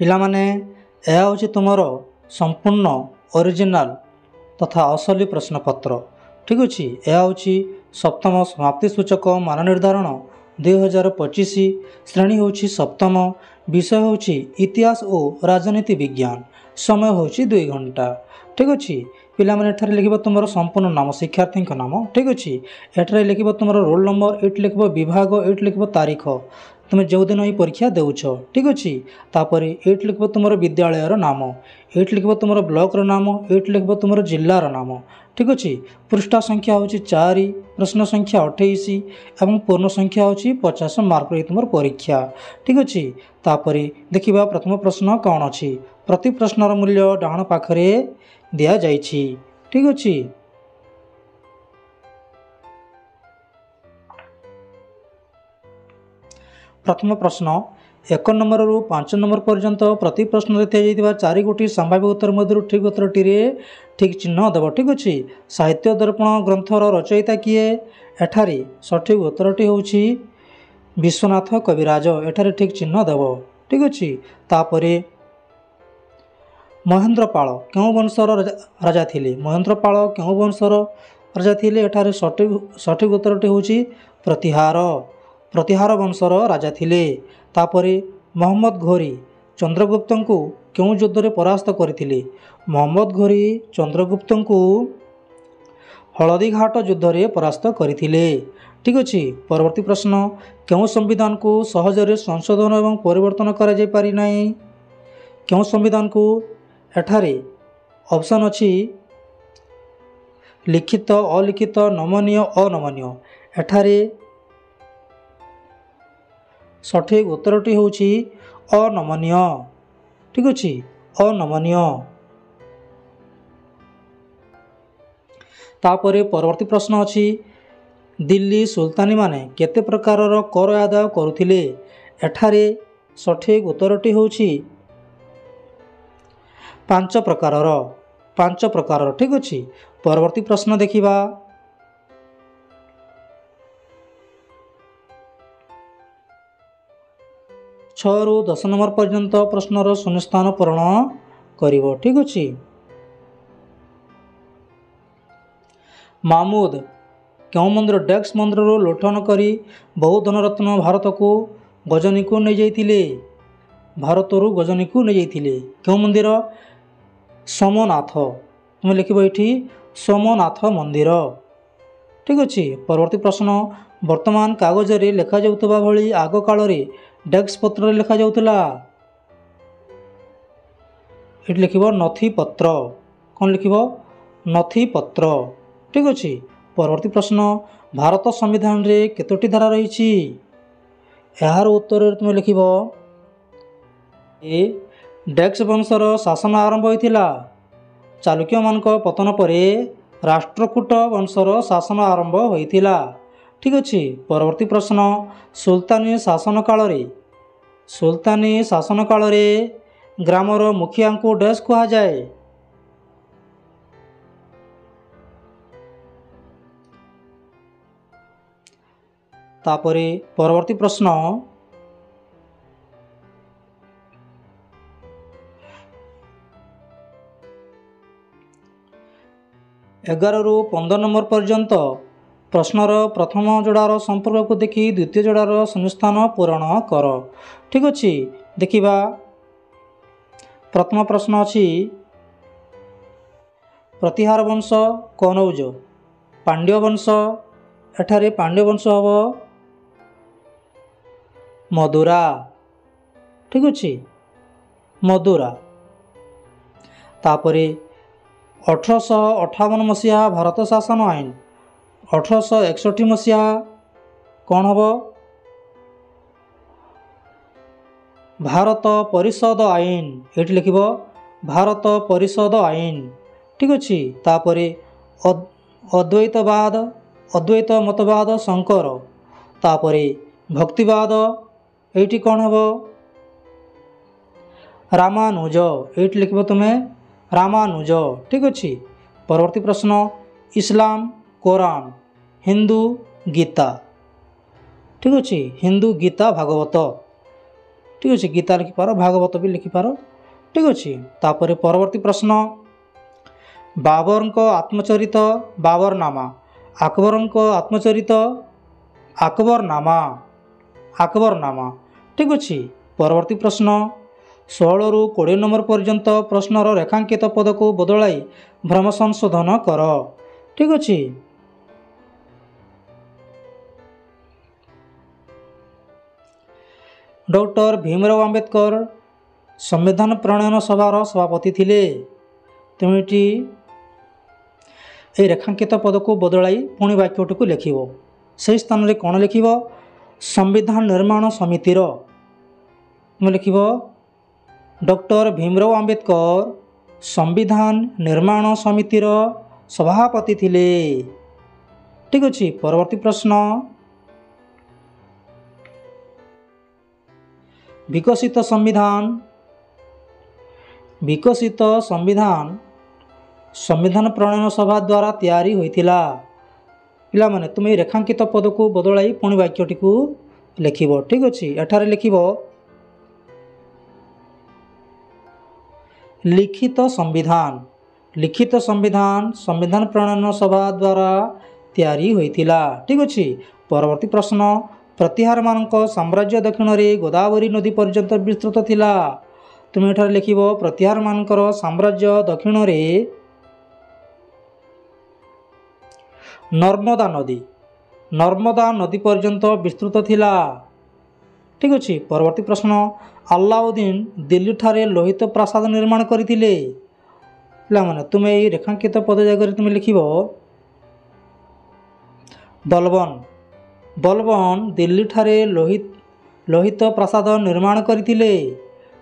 ପିଲାମାନେ ଏହା ହେଉଛି ତୁମର ସମ୍ପୂର୍ଣ୍ଣ ଅରିଜିନାଲ ତଥା ଅସଲି ପ୍ରଶ୍ନପତ୍ର। ଠିକ୍ ଅଛି। ଏହା ହେଉଛି ସପ୍ତମ ସମାପ୍ତି ସୂଚକ ମାନ ନିର୍ଦ୍ଧାରଣ 2025। ଶ୍ରେଣୀ ହେଉଛି ସପ୍ତମ, ବିଷୟ ହେଉଛି ଇତିହାସ ଓ ରାଜନୀତି ବିଜ୍ଞାନ। ସମୟ ହେଉଛି 2 ଘଣ୍ଟା। ଠିକ୍ ଅଛି। ପିଲାମାନେ ଏଠାରେ ଲେଖିବ ତୁମର ସମ୍ପୂର୍ଣ୍ଣ ନାମ, ଶିକ୍ଷାର୍ଥୀଙ୍କ ନାମ। ଠିକ୍ ଅଛି। ଏଠାରେ ଲେଖିବ ତୁମର ରୋଲ ନମ୍ବର, ଏଇଠି ଲେଖିବ ବିଭାଗ, ଏଇଠି ଲେଖିବ ତାରିଖ, ତୁମେ ଯେଉଁଦିନ ଏହି ପରୀକ୍ଷା ଦେଉଛ। ଠିକ୍ ଅଛି। ତାପରେ ଏଇଠି ଲେଖିବ ତୁମର ବିଦ୍ୟାଳୟର ନାମ, ଏଇଠି ଲେଖିବ ତୁମର ବ୍ଲକର ନାମ, ଏଇଠି ଲେଖିବ ତୁମର ଜିଲ୍ଲାର ନାମ। ଠିକ୍ ଅଛି। ପୃଷ୍ଠା ସଂଖ୍ୟା ହେଉଛି 4, ପ୍ରଶ୍ନ ସଂଖ୍ୟା 28 ଏବଂ ପୂର୍ଣ୍ଣ ସଂଖ୍ୟା ହେଉଛି 50 ମାର୍କର ଏହି ତୁମର ପରୀକ୍ଷା। ଠିକ୍ ଅଛି। ତାପରେ ଦେଖିବା ପ୍ରଥମ ପ୍ରଶ୍ନ କ'ଣ ଅଛି। ପ୍ରତି ପ୍ରଶ୍ନର ମୂଲ୍ୟ ଡାହାଣ ପାଖରେ ଦିଆଯାଇଛି। ଠିକ୍ ଅଛି। ପ୍ରଥମ ପ୍ରଶ୍ନ 1 ନମ୍ବରରୁ 5 ନମ୍ବର ପର୍ଯ୍ୟନ୍ତ ପ୍ରତି ପ୍ରଶ୍ନରେ ଦିଆଯାଇଥିବା 4ଗୋଟି ସମ୍ଭାବ୍ୟ ଉତ୍ତର ମଧ୍ୟରୁ ଠିକ୍ ଉତ୍ତରଟିରେ ଠିକ୍ ଚିହ୍ନ ଦେବ। ଠିକ୍ ଅଛି। ସାହିତ୍ୟ ଦର୍ପଣ ଗ୍ରନ୍ଥର ରଚୟିତା କିଏ? ଏଠାରେ ସଠିକ୍ ଉତ୍ତରଟି ହେଉଛି ବିଶ୍ୱନାଥ କବିରାଜ। ଏଠାରେ ଠିକ୍ ଚିହ୍ନ ଦେବ। ଠିକ୍ ଅଛି। ତାପରେ ମହେନ୍ଦ୍ରପାଳ କେଉଁ ବଂଶର ରାଜା ଥିଲେ? ମହେନ୍ଦ୍ରପାଳ କେଉଁ ବଂଶର ରାଜା ଥିଲେ? ଏଠାରେ ସଠିକ୍ ଉତ୍ତରଟି ହେଉଛି ପ୍ରତିହାର ବଂଶର ରାଜା ଥିଲେ। ତାପରେ ମହମ୍ମଦ ଘୋରୀ ଚନ୍ଦ୍ରଗୁପ୍ତଙ୍କୁ କେଉଁ ଯୁଦ୍ଧରେ ପରାସ୍ତ କରିଥିଲେ? ମହମ୍ମଦ ଘୋରୀ ଚନ୍ଦ୍ରଗୁପ୍ତଙ୍କୁ ହଳଦୀଘାଟ ଯୁଦ୍ଧରେ ପରାସ୍ତ କରିଥିଲେ। ଠିକ୍ ଅଛି। ପରବର୍ତ୍ତୀ ପ୍ରଶ୍ନ କେଉଁ ସମ୍ବିଧାନକୁ ସହଜରେ ସଂଶୋଧନ ଏବଂ ପରିବର୍ତ୍ତନ କରାଯାଇ ପାରିନାହିଁ? କେଉଁ ସମ୍ବିଧାନକୁ? ଏଠାରେ ଅପସନ୍ ଅଛି ଲିଖିତ, ଅଲିଖିତ, ନମନୀୟ, ଅନମନୀୟ। ଏଠାରେ ସଠିକ୍ ଉତ୍ତରଟି ହେଉଛି ଅନମନୀୟ। ଠିକ୍ ଅଛି। ଅନମନୀୟ। ତାପରେ ପରବର୍ତ୍ତୀ ପ୍ରଶ୍ନ ଅଛି ଦିଲ୍ଲୀ ସୁଲତାନୀମାନେ କେତେ ପ୍ରକାରର କର ଆଦାୟ କରୁଥିଲେ? ଏଠାରେ ସଠିକ୍ ଉତ୍ତରଟି ହେଉଛି 5 ପ୍ରକାରର। ଠିକ୍ ଅଛି। ପରବର୍ତ୍ତୀ ପ୍ରଶ୍ନ ଦେଖିବା। 6ରୁ 10 ନମ୍ବର ପର୍ଯ୍ୟନ୍ତ ପ୍ରଶ୍ନର ଶୂନ୍ୟସ୍ଥାନ ପୂରଣ କରିବ। ଠିକ୍ ଅଛି। ମାମୁଦ କେଉଁ ମନ୍ଦିର ଡେକ୍ସ ମନ୍ଦିରରୁ ଲୁଣ୍ଠନ କରି ବହୁ ଧନରତ୍ନ ଭାରତରୁ ଗଜନୀକୁ ନେଇଯାଇଥିଲେ? କେଉଁ ମନ୍ଦିର? ସୋମନାଥ। ତୁମେ ଲେଖିବ ଏଠି ସୋମନାଥ ମନ୍ଦିର। ଠିକ୍ ଅଛି। ପରବର୍ତ୍ତୀ ପ୍ରଶ୍ନ ବର୍ତ୍ତମାନ କାଗଜରେ ଲେଖାଯାଉଥିବା ଭଳି ଆଗ କାଳରେ ଡେସ୍କ ପତ୍ରରେ ଲେଖାଯାଉଥିଲା? ଏଠି ଲେଖିବ ନଥିପତ୍ର। କ'ଣ ଲେଖିବ? ନଥିପତ୍ର। ଠିକ୍ ଅଛି। ପରବର୍ତ୍ତୀ ପ୍ରଶ୍ନ ଭାରତ ସମ୍ବିଧାନରେ କେତୋଟି ଧାରା ରହିଛି? ଏହାର ଉତ୍ତରରେ ତୁମେ ଲେଖିବ ଏ ଡେକ୍ସ ବଂଶର ଶାସନ ଆରମ୍ଭ ହୋଇଥିଲା। ଚାଲୁକ୍ୟମାନଙ୍କ ପତନ ପରେ ରାଷ୍ଟ୍ରକୂଟ ବଂଶର ଶାସନ ଆରମ୍ଭ ହୋଇଥିଲା। ଠିକ୍ ଅଛି। ପରବର୍ତ୍ତୀ ପ୍ରଶ୍ନ ସୁଲତାନୀ ଶାସନ କାଳରେ ଗ୍ରାମର ମୁଖିଆଙ୍କୁ ଡେସ୍ କୁହାଯାଏ? ତାପରେ ପରବର୍ତ୍ତୀ ପ୍ରଶ୍ନ 11ରୁ 15 ନମ୍ବର ପର୍ଯ୍ୟନ୍ତ ପ୍ରଶ୍ନର ପ୍ରଥମ ଯୋଡ଼ାର ସମ୍ପର୍କକୁ ଦେଖି ଦ୍ୱିତୀୟ ଯୋଡ଼ାର ଶୂନ୍ୟସ୍ଥାନ ପୂରଣ କର। ଠିକ୍ ଅଛି। ଦେଖିବା। ପ୍ରଥମ ପ୍ରଶ୍ନ ଅଛି ପ୍ରତିହାର ବଂଶ କନୌଜ, ପାଣ୍ଡ୍ୟ ବଂଶ। ଏଠାରେ ପାଣ୍ଡ୍ୟ ବଂଶ ହେବ ମଦୁରା। ଠିକ୍ ଅଛି। ମଦୁରା। ତାପରେ 1858 ମସିହା ଭାରତ ଶାସନ ଆଇନ। 1861 ମସିହା କ'ଣ ହେବ? ଭାରତ ପରିଷଦ ଆଇନ। ଏଠି ଲେଖିବ ଭାରତ ପରିଷଦ ଆଇନ। ଠିକ୍ ଅଛି। ତାପରେ ଅଦ୍ୱୈତ ମତବାଦ ଶଙ୍କର। ତାପରେ ଭକ୍ତିବାଦ। ଏଇଠି କ'ଣ ହେବ? ରାମାନୁଜ। ଏଇଠି ଲେଖିବ ତୁମେ ରାମାନୁଜ। ଠିକ୍ ଅଛି। ପରବର୍ତ୍ତୀ ପ୍ରଶ୍ନ ଇସଲାମ କୋରାନ, ହିନ୍ଦୁ ଗୀତା। ଠିକ୍ ଅଛି। ହିନ୍ଦୁ ଗୀତା ଭାଗବତ। ठीक अच्छे गीता लिखिपार भागवत भी लिखिपार ठीक अच्छे। तापर परवर्ती प्रश्न बाबर आत्मचरित बाबरनामा अकबर आत्मचरित अकबरनामा अकबरनामा ठीक अच्छे। परवर्ती प्रश्न 16 ରୁ 20 नंबर पर्यंत प्रश्नर रेखांकित पद को बदलाई भ्रम संशोधन कर ठीक अच्छे। डॉक्टर भीमराव अंबेडकर संविधान प्रणयन सभार सभापति थिले। तेणुटी ये रेखांकित पद को बदलाई पुणी वाक्यटी को लिख से स्थान में कौन लिख संविधान निर्माण समितिर तुम लिख डॉक्टर भीमराव अंबेडकर संविधान निर्माण समितिर सभापति थिले ठीक अच्छे। परवर्ती प्रश्न विकसित संविधान संविधान प्रणयन सभा द्वारा तैयारी होइतिला। पिला माने तुम ये रेखांकित पद को बदलाई पुणी वाक्यटी को लिख ठीक अच्छे। एठारे लिख लिखित संविधान संविधान प्रणयन सभा द्वारा तैयारी होइतिला ठीक अच्छे। परवर्ती प्रश्न प्रतिहार मानक साम्राज्य दक्षिण में गोदावरी नदी पर्यंत विस्तृत थिला। तुम एठार लिख प्रतिहार मानकर साम्राज्य दक्षिण में नर्मदा नदी पर्यंत विस्तृत थिला ठीक अच्छे। परवर्ती प्रश्न अलाउद्दीन दिल्ली ठारे लोहित प्रासाद निर्माण करथिले। पिलामाने तुम ये रेखांकित पद जगह तुम लिख बलबन दिल्ली ठारे लोहित प्रसाद निर्माण करथिले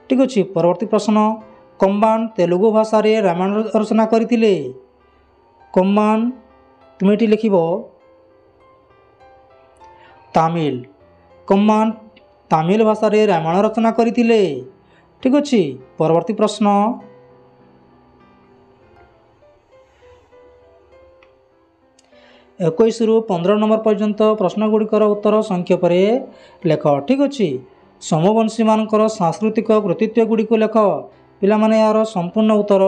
ठीक अच्छे। परवर्ती प्रश्न कम्बान तेलुगु भाषा रे रामायण रचना करथिले। कम्बान तुम ये लिख तमिल भाषा रे रामायण रचना करथिले ठीक अच्छे। परवर्ती प्रश्न 21 ରୁ 15 नंबर पर्यंत प्रश्न गुड़िकर उत्तर संक्षेप लेख ठीक अच्छे। समवंशी मानकर सांस्कृतिक कृतित्व गुड़िक लेख पिला माने यार संपूर्ण उत्तर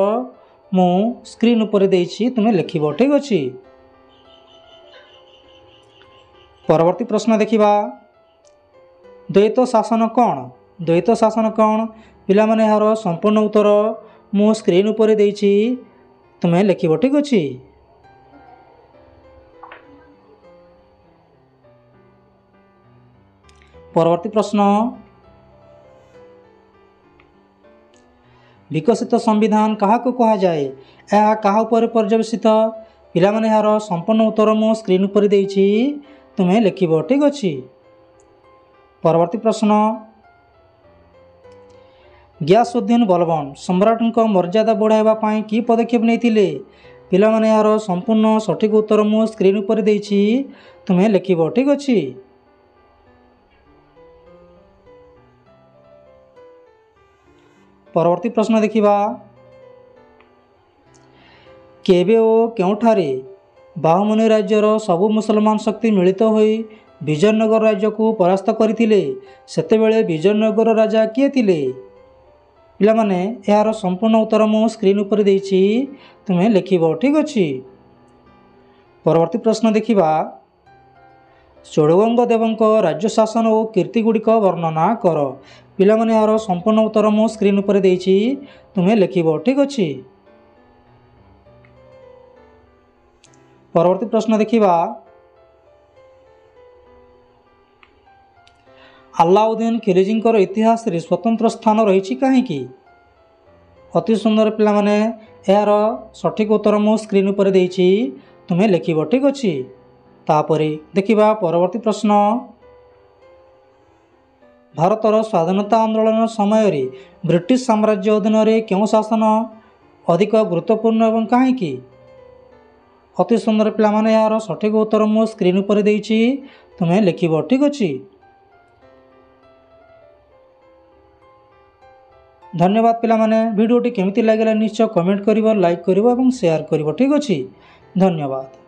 मु स्क्रीन उपर देइछि तुम लिख ठीक अच्छे। परवर्ती प्रश्न देखिबा द्वैत शासन कौन पिला माने यार संपूर्ण उत्तर मु स्क्रीन उपर देइछि तुम लिख ठीक अच्छे। परवर्ती प्रश्न विकसित संविधान क्या कहा जाए यह क्या पर्यवेसित पिला माने यार संपूर्ण उत्तर मु स्क्रीन उपर देइछि तुम लिख ठीक अच्छे। परवर्ती प्रश्न गयासुद्दीन बलबन सम्राट मर्यादा बढ़ाइबा पई की पदक्षेप नैथिले पिला माने यार संपूर्ण सठिक उत्तर मु स्क्रीन उपर देइछि तुम लिख ठीक अच्छे। परवर्ती प्रश्न देखिबा केबे ओ केउठारे बाहुमनी राज्यर सबु मुसलमान शक्ति मिलित होई विजयनगर राज्य को परास्त करथिले सेतेबेले विजयनगर राजा किए थिले पिला माने यार संपूर्ण उत्तर मु स्क्रीन उपर देइछि तुम लिख ठीक अच्छे। परवर्ती प्रश्न देखिबा चोड़गंग देवंक राज्य शासन और कीर्ति गुड़िक वर्णना कर पिला माने यार संपूर्ण उत्तर मु स्क्रीन उपर देइछि तुम लिख ठीक अच्छे। परवर्ती प्रश्न देखिबा अलाउद्दीन खिलजींकर इतिहास रे स्वतंत्र स्थान रही कहीं अति सुंदर पिला माने यार सठिक उत्तर मु स्क्रीन उपर देइछि तुम लिख ठीक अच्छे। तापरे देखिबा परवर्ती प्रश्न भारतर स्वाधीनता आंदोलन समय रे ब्रिटिश साम्राज्य अधीन रे क्यों शासन अधिक गुरुत्वपूर्ण एवं कहीं अति सुंदर पिला माने यार सठिक उत्तर मु स्क्रीन उपर देइछि तुम लिख ठीक अच्छे। धन्यवाद पिला माने वीडियोटी केमिति लागला निश्चय कमेंट करिवो लाइक करिवो एवं शेयर करिवो ठीक अच्छे। धन्यवाद।